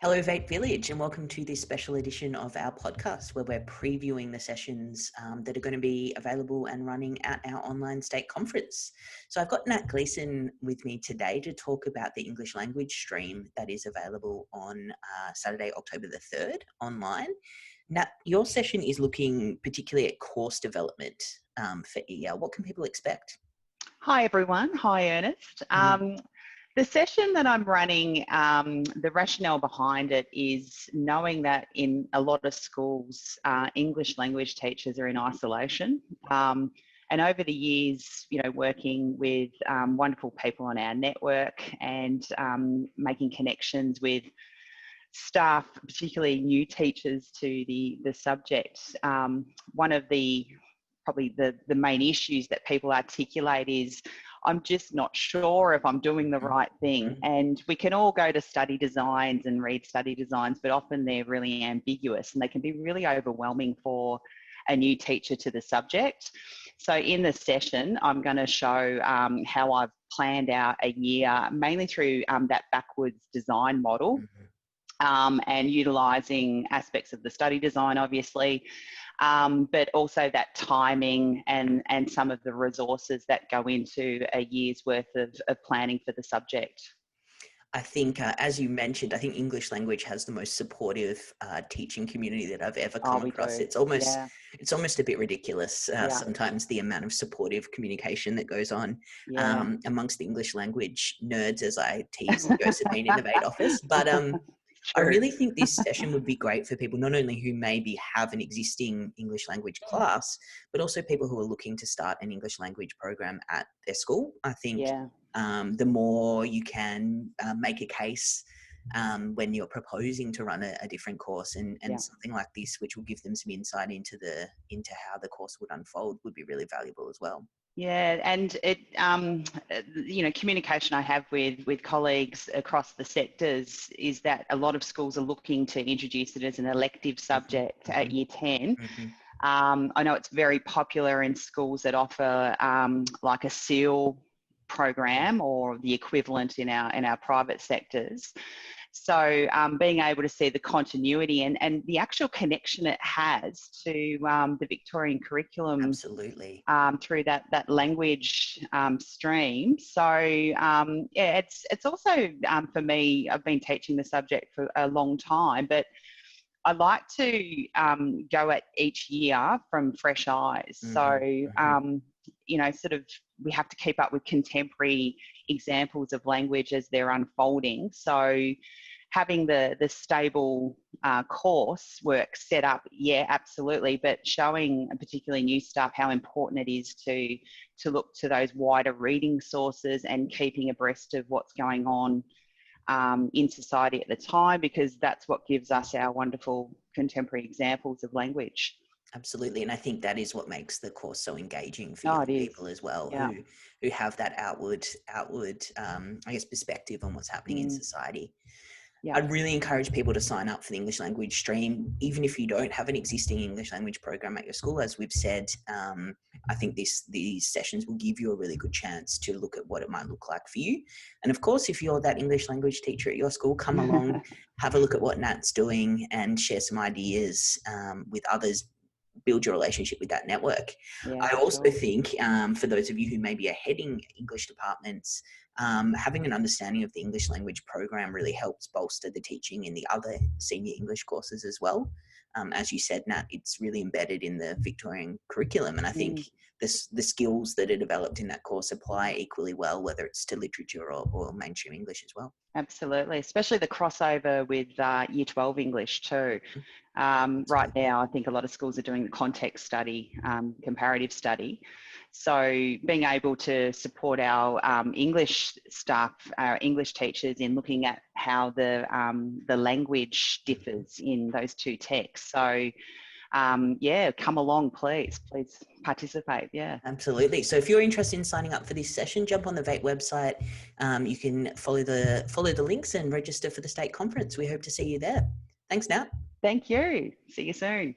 Hello, Vape Village, and welcome to this special edition of our podcast where we're previewing the sessions that are going to be available and running at our online state conference. So I've got Nat Gleeson with me today to talk about the English language stream that is available on Saturday, October the 3rd online. Nat, your session is looking particularly at course development for EL. What can people expect? Hi, everyone. Hi, Ernest. The session that I'm running, the rationale behind it is knowing that in a lot of schools, English language teachers are in isolation. And over the years, working with wonderful people on our network and making connections with staff, particularly new teachers to the subject, one of probably the main issues that people articulate is, I'm just not sure if I'm doing the right thing. And we can all go to study designs and read study designs, but often they're really ambiguous and they can be really overwhelming for a new teacher to the subject. So in the session, I'm going to show how I've planned out a year, mainly through that backwards design model. And utilising aspects of the study design, obviously, but also that timing and some of the resources that go into a year's worth of planning for the subject. I think, as you mentioned, I think English language has the most supportive teaching community that I've ever come across. It's almost a bit ridiculous sometimes the amount of supportive communication that goes on amongst the English language nerds, as I tease Josephine in the Vape office. But I really think this session would be great for people, not only who maybe have an existing English language class, but also people who are looking to start an English language program at their school. I think the more you can make a case when you're proposing to run a different course and something like this, which will give them some insight into how the course would unfold, would be really valuable as well. Yeah, and it, communication I have with colleagues across the sectors is that a lot of schools are looking to introduce it as an elective subject at Year 10. I know it's very popular in schools that offer like a SEAL program or the equivalent in our private sectors. So being able to see the continuity and the actual connection it has to the Victorian curriculum. Absolutely. Through that language stream. So it's also for me, I've been teaching the subject for a long time, but I like to go at each year from fresh eyes. So, sort of we have to keep up with contemporary examples of language as they're unfolding. So having the stable course work set up, absolutely, but showing particularly new staff how important it is to look to those wider reading sources and keeping abreast of what's going on in society at the time, because that's what gives us our wonderful contemporary examples of language. Absolutely, and I think that is what makes the course so engaging for young people as well, who have that outward, I guess, perspective on what's happening in society. I'd really encourage people to sign up for the English language stream, even if you don't have an existing English language program at your school. As we've said, I think these sessions will give you a really good chance to look at what it might look like for you. And of course, if you're that English language teacher at your school, come along, have a look at what Nat's doing and share some ideas with others. Build your relationship with that network. I also think for those of you who maybe are heading English departments, having an understanding of the English language program really helps bolster the teaching in the other senior English courses as well. As you said, Nat, it's really embedded in the Victorian curriculum, and I think the skills that are developed in that course apply equally well, whether it's to literature or mainstream English as well. Absolutely, especially the crossover with Year 12 English too. Right now, I think a lot of schools are doing the context study, comparative study. So being able to support our English staff, our English teachers in looking at how the language differs in those two texts. So come along, please participate. Absolutely. So if you're interested in signing up for this session, jump on the Vape website. You can follow the links and register for the state conference. We hope to see you there. Thanks, Nat. Thank you. See you soon.